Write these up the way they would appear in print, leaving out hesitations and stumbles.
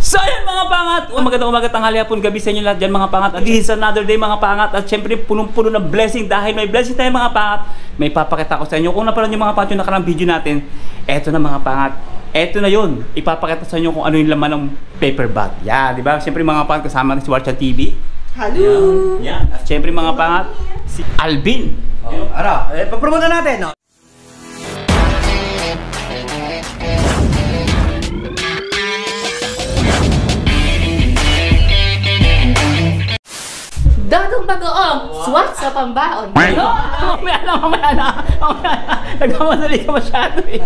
So yan mga pangat, magandang umaga, tanghali, hapon, gabi sa inyo lahat dyan mga pangat. At this is another day mga pangat. At syempre punong-puno ng blessing. Dahil may blessing tayo mga pangat, may papakita ko sa inyo. Kung napanood yung mga pangat yung nakarang video natin, eto na mga pangat. Eto na yun, ipapakita sa inyo kung ano yung laman ng paper bag. Yan, di ba? Syempre mga pangat, kasama natin si Warchan TV. Hello! Yan. At syempre mga pangat, si Alvin. Ano, papromote na natin, no? Dodong Bagoong, swat sa pambaon. Mamaya na. Nagmamadali ka masyado eh.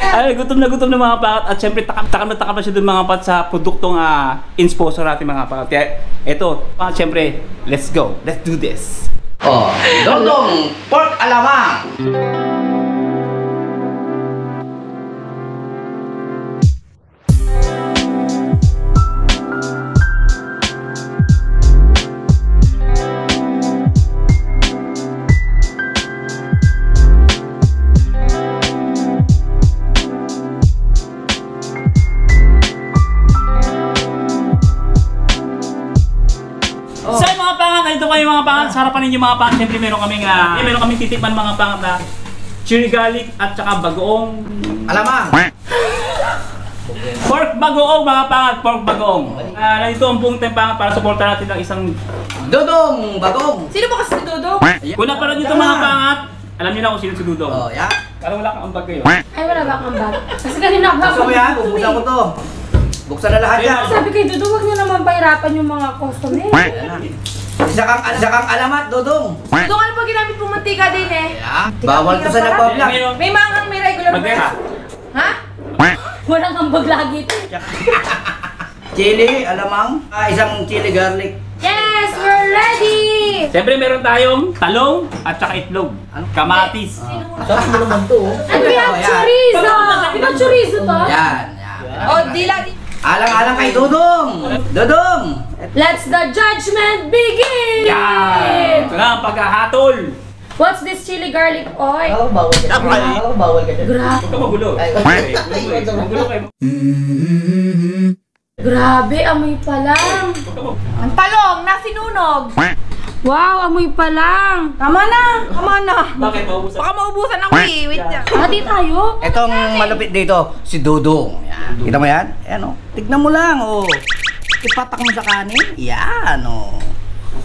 Ay, gutom na mga pangat. At syempre, takam na siya dun mga pangat sa produktong in-sponsor natin mga pangat. Kaya, eto, syempre, let's go. Let's do this. Oh, Dodong Pork Alamang! So mga pangat, nandito kayo mga pangat. Sa harapan ninyo mga pangat, syempre meron kaming titikman mga pangat na chili garlic at saka bagoong Alamang! pork bagoong mga pangat, pork bagoong. Nandito ang buong pangat para supportan natin ang isang Dodong Bagong! Sino ba kasi si Dodong? kung napanood nyo itong mga pangat, alam niyo na kung sino si Dudong. Oh, yan. Parang wala kang ambag kayo. Ay, wala ba kang bag? Kasi kanina ba? Gusto mo yan? Bubuksan ko to. Buksan na lahat yan. Sabi kay Dodong, huwag niyo naman pahirapan yung mga customer. Yan na. Isa kang alamat, Dodong. Dodong, ano pa ginamit pong mantika din eh? Yan. Bawal to sa nagpa-vlog. May mangang, may regular Magkaya. Ha? Walang ambag lagi ito. Chili, alamang. Isang chili garlic. Yes, we're ready! Siyempre meron tayong talong at saka itlog. Kamatis. Sarap mo naman to. And we have chorizo! Di ba chorizo to? Yan. Oh, dila. Alang-alang kay Dodong. Dodong! Let's the judgment begin! Yan! Ito na ang paghahatol. What's this chili garlic oil? Bawal ka dyan. Bawal ka dyan. Grabe. Huwag ka magulo. Magulo kayo. Grabe, amoy pa lang. Ang talong na sinunog. Wow, amoy pa lang. Tama na. Bakit maubusan? Baka maubusan ng wait lang. Hati tayo. Etong malupit dito, si Dodong. Yan. Kita mo yan? Ayan o. Tignan mo lang o. Ipatak mo sa kanin. Yan o.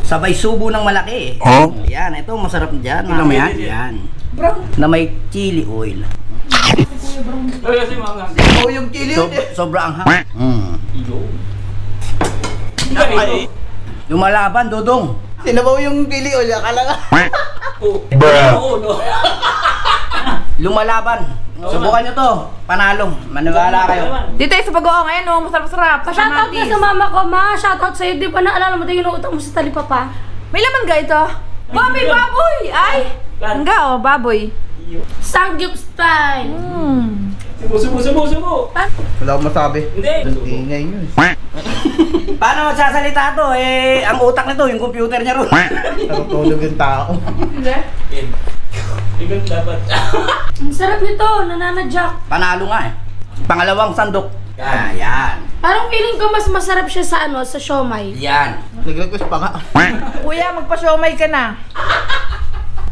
Sabay subo ng malaki. Yan, ito masarap dyan. Tignan mo yan? Yan. Na may chili oil. Ay, kasi mga Oh, yung chili oil. Sobra ang hang. Ay. Lumalaban, Dodong. Sinabaw yung chili oil, akala nga. Oo, no. Lumalaban. Subukan nyo to. Panalo. Maniwala kayo. Dito sa Bagoong, ayan o, masarap-sarap. Pa-shoutout ka sa mama ko, ma. Shoutout sa'yo. Di ba naalala mo tayo yung utang mo sa talipapa? May laman ga ito? May baboy! Ay! Hangga o, baboy. Sangyup style. Subo. Wala akong masabi. Hindi. Ingay nyo eh. Paano magsasalita to? Eh, ang utak nito, yung computer niya ron. Natutulog yung tao. Ikaw dapat. Ang sarap nito, nananadyak. Panalo nga eh. Pangalawang sandok. Yan. Parang feeling ko mas masarap siya sa sa siomay. Yan. Nag-request pa nga. Kuya, magpa-siomay ka na.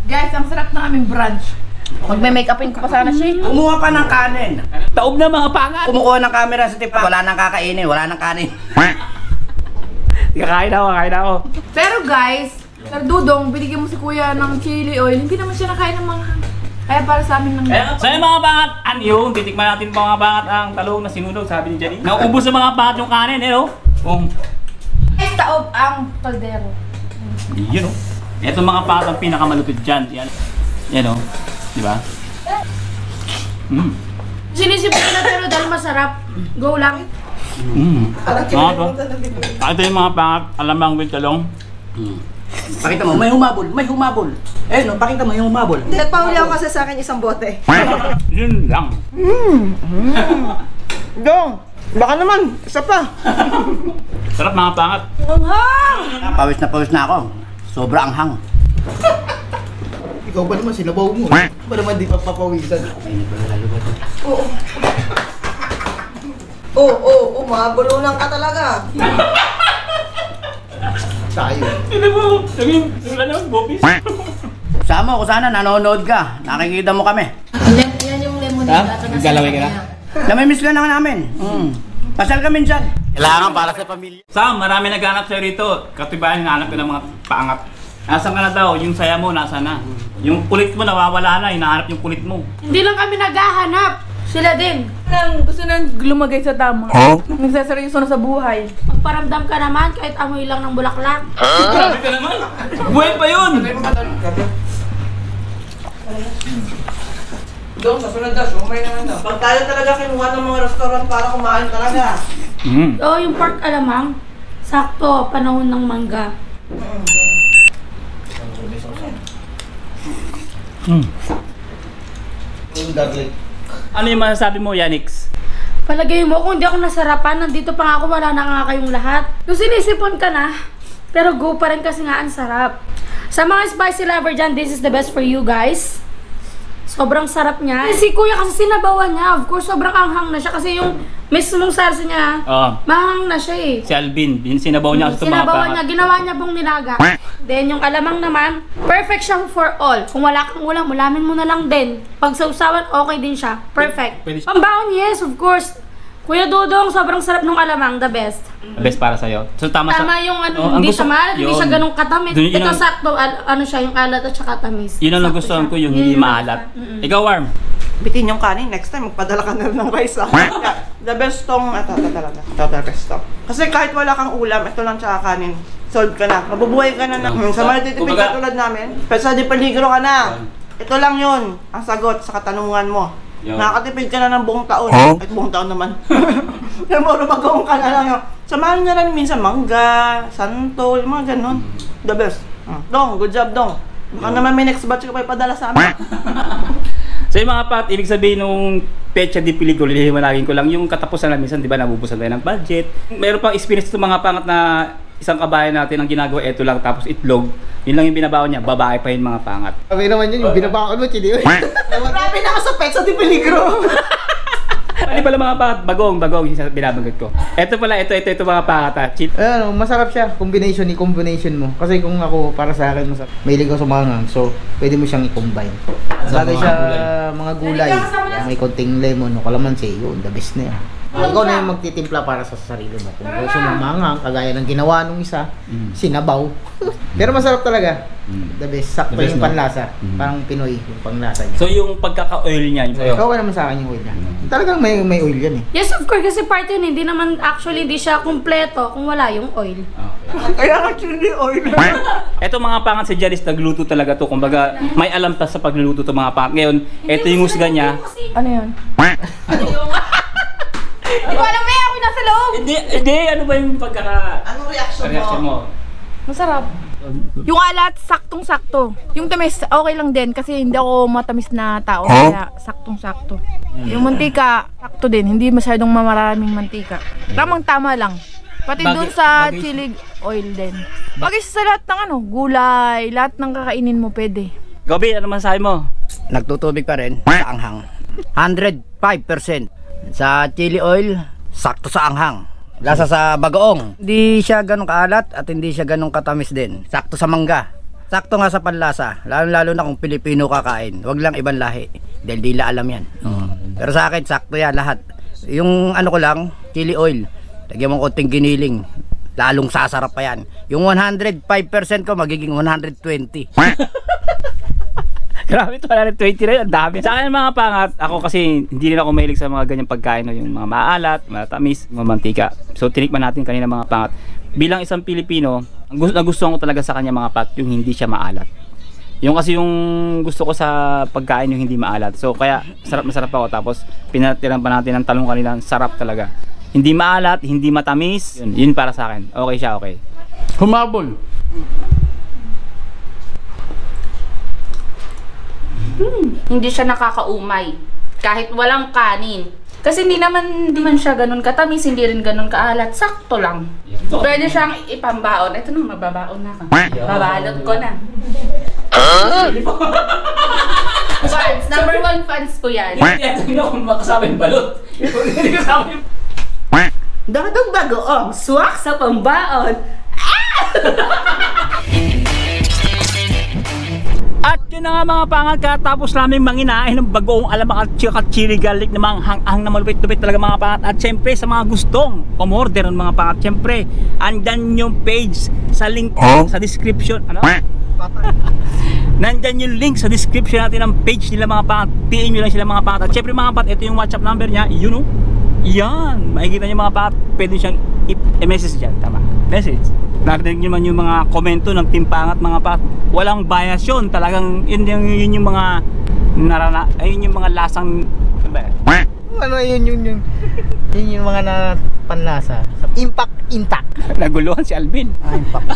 Guys, ang sarap ng aming brunch. Magme-make-upin ko pa sana siya. Kumuha pa ng kanin. Taob na mga pangat. Kumukuha ng camera sa tipa. Wala nang kakainin, wala nang kanin. Kakain ako. Pero guys, Sir Dudong, binigyan mo si Kuya ng chili oil. Hindi naman siya nakain ng mga... Kaya para sa amin ng... So yung mga pangat, yung titikman natin mga pangat ang talong na sinunog, sabi ni Jenny. Naubos sa mga pangat yung kanin, no? Taob ang kaldero. Yun, oh. Ito mga pangat ang pinakamalupit dyan. Yan, oh. Diba? Sinisip ko na pero dahil masarap. Go lang. Ito yung mga pangat, alamang with talong. Pakita mo, may humabol. Eh no, pakita mo yung humabol. Nagpahuli ako kasi sa akin isang bote. Yun lang. Dong, baka naman, isa pa. Sarap mga pangat. Pawis na ako. Sobra ang hang. Ikaw ba naman, sinabaw mo. Ba naman di papapawisan? Mainit ba lalo ba ito? Oo. Mabulunan ka talaga. Tayo. Hindi mo, sabihin, ano, bopis? Sama ko sana, nanonood ka. Nakikita mo kami. Yan yung lemonade. Galawin ka na? Namimiss ka naman namin. Pasal kami dyan. Kailangan para sa pamilya. Sam, marami naghanap sa'yo rito. Katibayan, hinahanap ka ng mga paangat. Nasaan ka na daw? Yung saya mo, nasa na? Yung kulit mo, nawawala na. Hinahanap yung kulit mo. Hindi lang kami naghahanap. Sila din. Gusto nang lumagay sa tama. Nagsaseryoso na sa buhay. Magparamdam ka naman kahit amoy lang ng bulaklak. Grabe ka naman. Buhay pa yun. Dong, kasunod na, sumay naman daw. Pag tayo talaga kinuha ng mga restaurant para kumain talaga. Oo, yung pork alamang. Sakto, panahon ng mangga. Yung garlic. Ano yung masasabi mo, Yanix? Palagay mo, kung hindi ako nasarapan, nandito pa nga ako, wala na nga kayong lahat. Yung sinisipon ka na, pero go pa rin kasi nga ang sarap. Sa mga spicy lover dyan, this is the best for you guys. Sobrang sarap niya. Si kuya kasi sinabawan niya. Of course, sobrang anghang na siya kasi yung mismong sarsa niya, Oo. mahang na siya eh. Si Alvin, sinabaw niya kasi itong mga Sinabawan niya, paangat. ginawa niya pong nilaga. Then yung alamang naman, perfect siya for all. Kung wala kang ulam, ulamin mo na lang din. Pag sausawan, okay din siya. Perfect. Pwede- Pambaon, yes, of course. Kuya Dudong, sobrang sarap nung alamang, the best. Best para sa'yo. So tama, Tama yung ano, Oh, ang hindi gusto- siya maalat, hindi yun. siya ganun katamis. Yun Ito ang- sakto, ano siya, yung alat at saka tamis. Yun ang Sakto nagustuhan siya. ko, yung Yun hindi yung maalat. nagustuhan. Ikaw, Warm. Bitin yung kanin, next time magpadala ka na rin ng rice ah. The best tong, ito talaga. Ito the best tong. Kasi kahit wala kang ulam, ito lang tsaka kanin. Solve ka na. Mabubuhay ka na sa mga titipid Kumbaga- ka tulad namin. Pero sa di peligro ka na. Ito lang yun, ang sagot sa katanungan mo. Yun. Nakakatipid ka na ng buong taon. Kahit buong taon naman. Pero moro bagong ka na lang yun. Samahan niya rin minsan mangga, santol, mga ganun. The best. Dong, good job Dong. Baka naman may next batch ka pa ipadala sa amin. So yung mga pat, ibig sabihin nung pecha di peligro, liliwanagin ko lang yung katapusan na minsan, di ba, nabubusan tayo ng budget. Meron pang experience itong mga pangat na isang kabayan natin ang ginagawa, eto lang, tapos itlog. Yun lang yung binabaon niya, babae pa yun mga pangat. Sabi naman yun, yung binabaon mo, chili. Grabe na ka sa pet sa di peligro. Pali pala mga pangat, bagong yung binabanggit ko. Eto pala, ito mga pangat ha. Chill. Ano, masarap siya. Combination mo. Kasi kung ako, para sa akin, masarap. Mahilig ako sa manghang. So, pwede mo siyang i-combine. Bagay siya mga gulay. May konting lemon o kalamansi. Yun, the best na yan. Ikaw na yung magtitimpla para sa sarili mo. Kung gusto mo manghang, kagaya ng ginawa nung isa, sinabaw. Pero masarap talaga. The best. Sakto The best, yung no? panlasa. Parang Pinoy yung panlasa niya. So yung pagkaka-oil niya, yung sa'yo. Ikaw naman sa akin yung oil niya. Talagang may oil yan eh. Yes, of course, kasi part yun, hindi naman actually hindi siya kumpleto kung wala yung oil. Kaya ka chili oil. Eto mga pangat si Janice, nagluto talaga to. Kumbaga, may alam ta sa pagluluto to mga pangat. Ngayon, eto yung husga niya. Ano yun? Hindi ko alam ako nasa loob. Hindi, ano ba yung pagkaka... Anong reaction mo? Masarap. Yung alat, saktong-sakto. Yung tamis, okay lang din kasi hindi ako matamis na tao. Kaya saktong-sakto. Yung mantika, sakto din. Hindi masyadong mamaraming mantika. Tamang-tama lang. Pati dun sa bagay- chili oil din. Bagay sa lahat ng ano, gulay, lahat ng kakainin mo pwede. Gobi, ano masahe mo? Nagtutubig pa rin sa anghang. 105%. Sa chili oil, sakto sa anghang. Lasa sa bagoong. Hindi siya ganun kaalat at hindi siya ganun katamis din. Sakto sa mangga. Sakto nga sa panlasa. Lalo na kung Pilipino kakain. Huwag lang ibang lahi. Dahil di la alam yan. Pero sa akin, sakto yan lahat. Yung ano ko lang, chili oil. Lagyan mo konting giniling. Lalong sasarap pa yan. Yung 105% ko, magiging 120. Grabe, 220 na yun, ang dami. Sa akin mga pangat, ako kasi hindi rin ako mahilig sa mga ganyang pagkain, no? Yung mga maalat, matamis, mga mantika. So tinikman natin kanina mga pangat. Bilang isang Pilipino, nagustuhan ko talaga sa kanya mga pat, yung hindi siya maalat. Yung kasi yung gusto ko sa pagkain yung hindi maalat. So kaya masarap ako, tapos pinatiran pa natin ng talong kanina, sarap talaga. Hindi maalat, hindi matamis, yun para sa akin. Okay siya, okay. Humabol. Hindi siya nakakaumay kahit walang kanin. Kasi hindi man siya ganun katamis, hindi rin ganun kaalat, sakto lang. Pwede siyang ipambaon. Ito na, mababaon na ka. Babalot ko na. Fans, number 1 fans ko yan. Hindi ako makasama yung balot. Hindi kasama yung... Dodong bagoong swak sa pambaon. At yun na nga mga pangat, katapos namin manginain ng bagoong alamak at chili garlic na mga hang-hang na malupit-lupit talaga mga pangat. At syempre sa mga gustong umorder ng mga pangat, syempre andyan yung page sa link sa description. Ano? Nandyan yung link sa description natin ng page nila mga pangat. PM nyo lang sila mga pangat. At syempre mga pangat, ito yung WhatsApp number niya. Yun o. Yan. Makikita nyo mga pangat. Pwede siyang i-message dyan. Tama. Message. Narinig nyo man yung mga komento ng Team Pangat mga pangat. Walang bias yun. Talagang yun yung mga ayun yung mga lasang Ano yun yun yung mga na panlasa. Impact intact. naguluhan si Alvin. Impact.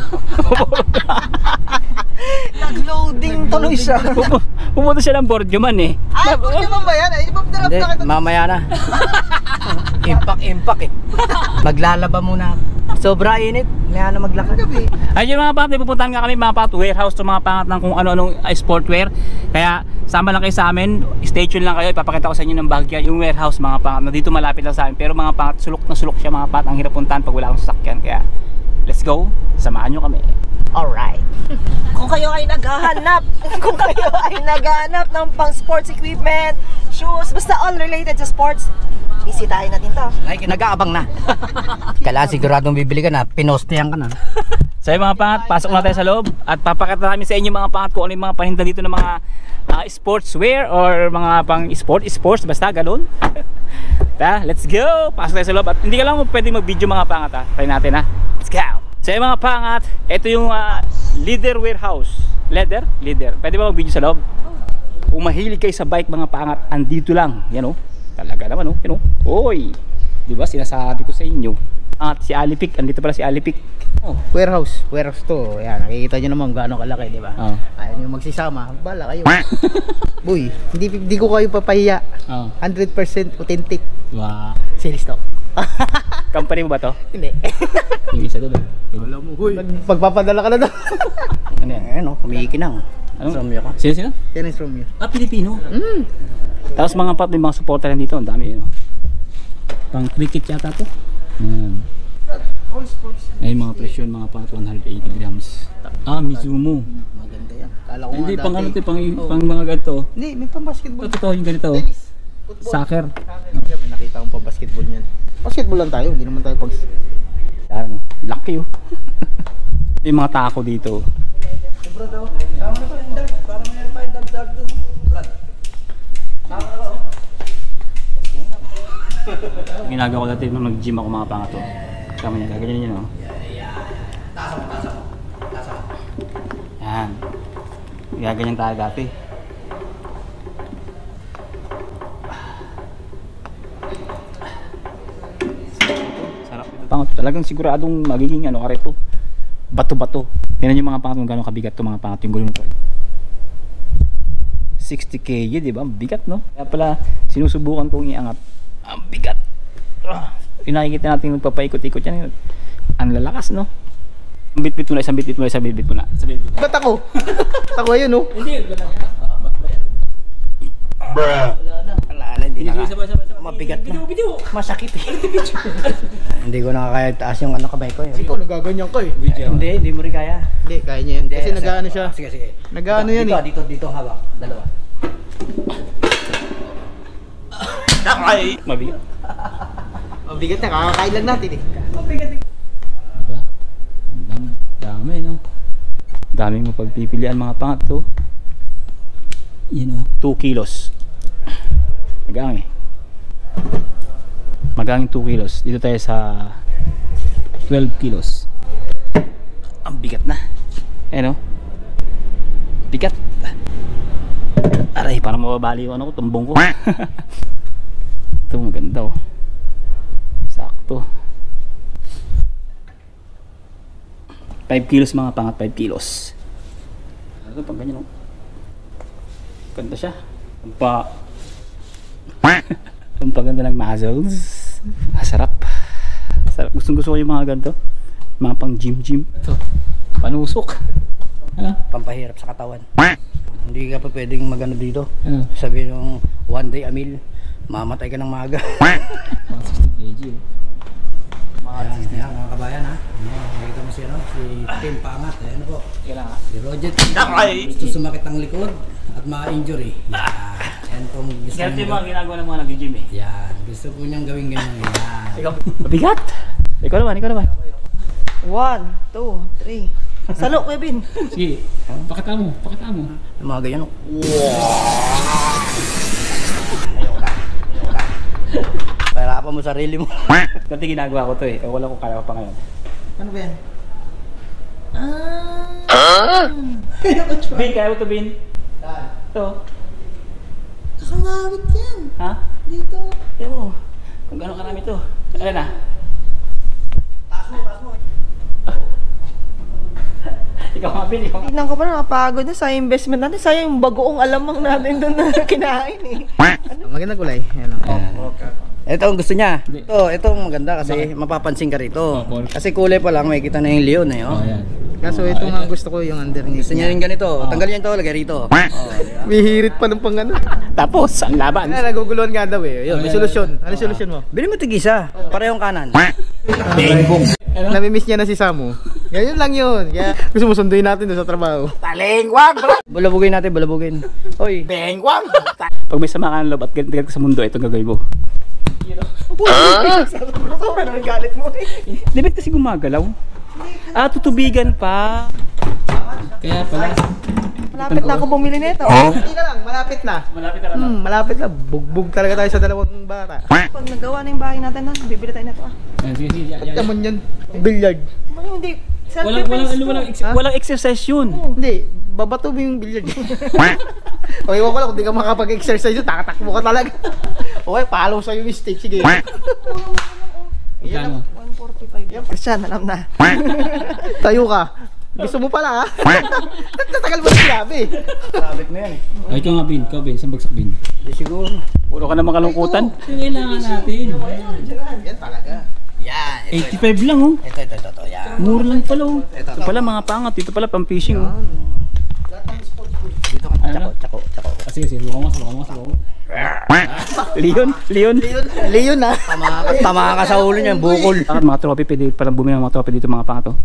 Nag-loading tuloy siya. Pumunta siya ng Borgio man eh. Pwede mo ba yan? Ay, drop Hindi, na kita. mamaya na. Impact eh. Maglalaba muna. Sobra init. Maya na maglakad. Ayun mga pangat, pupuntahan nga kami mga pangat warehouse to mga pangat ng kung ano-anong sportwear. Kaya sama lang kayo sa amin, stay tuned lang kayo, ipapakita ko sa inyo ng Bahagya, yung warehouse mga pangat na dito malapit lang sa amin. Pero mga pangat, sulok na sulok siya mga pangat, ang hirap puntahan pag wala akong sasakyan. Kaya let's go, samahan nyo kami. Alright. Kung kayo ay naghahanap ng pang sports equipment, shoes, basta all related sa sports, bisitahin natin to. Ay, nag-aabang na. Kailangan siguradong bibili ka na, pinostehan ka na. So yung mga pangat, pasok na tayo sa loob at papakita namin sa inyo mga pangat kung ano yung mga paninda dito ng mga sportswear or mga pang sports, basta galon. Let's go! Pasok tayo sa loob at hindi ka lang pwedeng mag-video mga pangat ha. Try natin ha. Let's go! So yung mga pangat, ito yung Leader Warehouse. Leader? Pwede ba mag-video sa loob? Kung mahilig kayo sa bike mga pangat, andito lang. Yan o. Talaga naman o. Yan o. Oy! Diba sinasabi ko sa inyo. At si Alipik, andito pala si Alipik. Oh, warehouse to. Ayan, nakikita nyo naman gaano kalaki, di ba? Oh. Ayaw nyo magsisama, bala kayo. Boy, hindi ko kayo papahiya. Oh. 100% authentic. Wow. Sales stock. Company mo ba to? Hindi. Yung isa doon. Alam mo, huy. Pagpapadala ka na daw. Ano yan? Ayan o, kumikinang. Anong? Romeo ka. Sino? Tennis from you. Pilipino. Tapos mga pat, may mga supporter rin dito. Ang dami yun. Pang cricket yata to. Ayan. Ay mga presyon, mga pat 180 grams. Mizumo. Maganda yan. Kala ko Hindi, nga pang ano dati. to, pang mga ganito. Hindi, may pang basketball. Ito, yung ganito. Football. Soccer. May nakita akong pa basketball niyan. Basketball lang tayo, hindi naman tayo pag... Ano, laki oh. Ito yung mga tako dito. Bro daw, sama na ba yung dad? Para mayroon tayong dad doon. Brad. Sama na ba? Ginagawa ko dati nung nag-gym ako mga pangato. Kama niya, gaganyan yun oh. Yan. Gaganyan tayo dati. Sarap ito. Pangato, talagang siguradong magiging ano ka rito. Bato-bato. Tingnan yung mga pangat kung gano'ng kabigat to mga pangat yung gulong to. 60 kg, di ba? Bigat, no? Kaya pala sinusubukan kong iangat. Ang bigat. Pinakikita natin magpapaikot-ikot yan. Ang lalakas, no? Bitbit mo na, isang bitbit mo na, isang bitbit mo na. Ba't ako? Ako ayun, oh. Hindi, Wala na, hindi na. sabay. Mabigat na. Video. Masakit eh. Hindi ko na kaya taas yung ano kabay ko. Ikaw nagaganyan ka eh. Hindi mo rin kaya. Hindi, kaya niya yan. Kasi nag-ano siya. Sige. Nag-ano yan eh. Dito hawak. Dalawa. Ay, mabigat. Mabigat na, kakakain lang natin eh. Diba? Ang dami, no? Daming mapagpipilian mga pangat to. You know, 2 kilos. Magang eh. Magang 2 kilos. Dito tayo sa 12 kilos. Ang bigat na. Eh no? Bigat. Aray, parang mababali yung ano ko, tumbong ko. Ito maganda oh. Sakto. 5 kilos mga pangat, 5 kilos. Ano pag ganyan oh. Ganda siya. Pampaganda ng muscles. Masarap. Sarap. Gusto ko yung mga ganito. Mga pang gym. Ito. Panusok. Pampahirap sa katawan. Hindi ka pa pwedeng magano dito. Ano? Sabi nung one day a meal, mamatay ka ng maaga. 160 kg. Yan mga kabayan ha. Makikita mo si Tim Pangat. Ayan po. Si Roger. Gusto sumakit ang likod at ma-injury. Yan po gusto Ganito yung niya. mga ginagawa ng mga nag-gym eh. Yan. Gusto po niyang gawin ganyan. Yan. Ikaw, mabigat! Ikaw naman. 1, 2, 3. Salo, Kevin. Sige, pakita mo. Yung mga ganyan. Pahirapan mo sarili mo. Dati ginagawa ko to eh. Wala ko kaya ko pa ngayon. Ano ba yan? Bin, kaya mo to, Bin? Ito. Kakangawit yan. Ha? Dito. Kaya mo. Kung gano'ng karami to. Ano na? Taas mo. Ikaw nga, Bin. Ikaw nga. Tingnan ko pa nakapagod na sa investment natin. Sayang yung bagoong alamang natin doon na kinain eh. Magandang kulay. Ayan o. Ito ang gusto niya. Ito ang maganda kasi mapapansin ka rito. Kasi kulay pa lang, may kita na yung leon eh. Oh. Kaso ito nga gusto ko yung underneath Gusto niya rin ganito. Tanggalin to, lagay rito. May hirit pa ng pang ano. Tapos, ang laban. Naguguluhan nga daw eh. Yun, may solusyon. Ano solusyon mo? Bili mo tig-isa. Parehong kanan. Namimiss niya na si Samu. Ganyan lang yun. Kaya gusto mo sunduin natin doon sa trabaho. Bulabugin natin, bulabugin. Hoy. Pag may sama ka ng loob at galit ka sa mundo, ito gagawin mo. Sobrang nagalit mo eh. Di ba't kasi gumagalaw? Tutubigan pa. Kaya pala. Malapit na ako bumili nito. Hindi na lang, malapit na. Malapit na lang. Malapit na. Bugbog talaga tayo sa dalawang bata. Pag nagawa na yung bahay natin na, bibili tayo nito ah. Sige. Naman yun. Billiard. Hindi. Self-defense to. Walang exercise yun. Hindi, babato mo yung billiard. O iwan ko lang, kung di ka makapag-exercise yun, takatakbo ka talaga. Okay, follow sa'yo yung stick. Sige. Kano? 145. Yan, Christian, alam na. Tayo ka. Gusto mo pala ha? Tatagal mo na sinabi. Sabit mo yan eh. Ay, ikaw nga, Bin. Ikaw, Bin. Saan bagsak, Bin? Di siguro. Puro ka naman kalungkutan. Kailangan natin. Yan talaga. Yan. 85 lang, oh. Ito. Yan. Mura lang pala, oh. Ito pala, mga pangat. Dito pala, pang fishing, oh. Dito ka. Tsako. Sige. Lukaw mo. Leon. Leon ha? Tama ka sa ulo niya, bukol. Mga trophy, pwede palang bumili ng mga trophy dito, mga pangat, oh.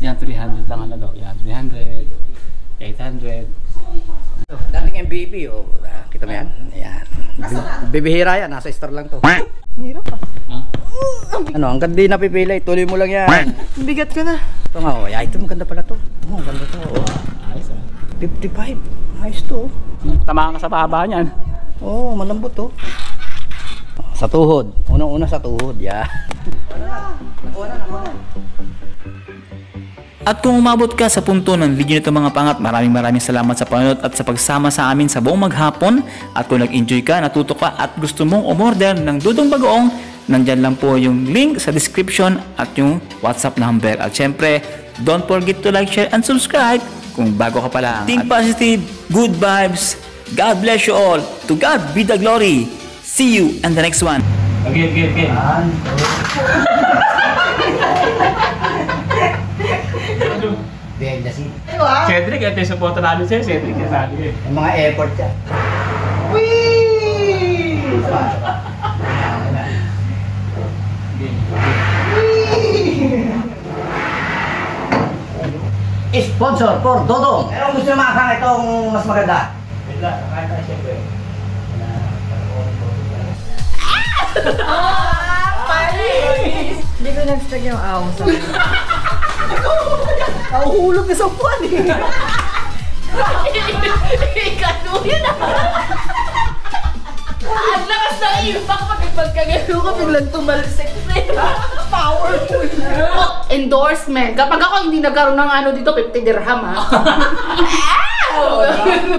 Yan, 300 lang ano daw. Yan, 300. 800. Dating MVP oh. Kita mo yan? Yan. Bibihira yan, nasa store lang to. Hirap ah. Ano, hanggang di napipili, tuloy mo lang yan. Bigat ka na. Ito nga oh, ito maganda pala to. Oh, maganda to. Oh. Ayos, ah. 55. Ayos to. Tamahan ka sa pahaba niyan. Oh, malambot to. Sa tuhod. Unang-una sa tuhod, yeah. At kung umabot ka sa punto ng video nito mga pangat, maraming salamat sa panonood at sa pagsama sa amin sa buong maghapon. At kung nag-enjoy ka, natuto ka at gusto mong umorder ng Dudong Bagoong, nandyan lang po yung link sa description at yung WhatsApp number. At syempre, don't forget to like, share, and subscribe kung bago ka pa lang. Think positive, good vibes. God bless you all. To God be the glory. See you in the next one. Okay. Benda si. Cedric, ito yung supporta namin sa'yo. Cedric, yung sabi ko eh. Yung mga effort siya. Sponsor for Dodong. Pero gusto nyo makakang itong mas maganda. Hindi ko nag-stack yung aw sa Nahuhulog na sa buwan eh. Ikaduhin na. Ang lakas ng impact pag pagkagano ka biglang tumalsik. Powerful. Endorsement. Kapag ako hindi nagkaroon ng ano dito, 50 dirham ha.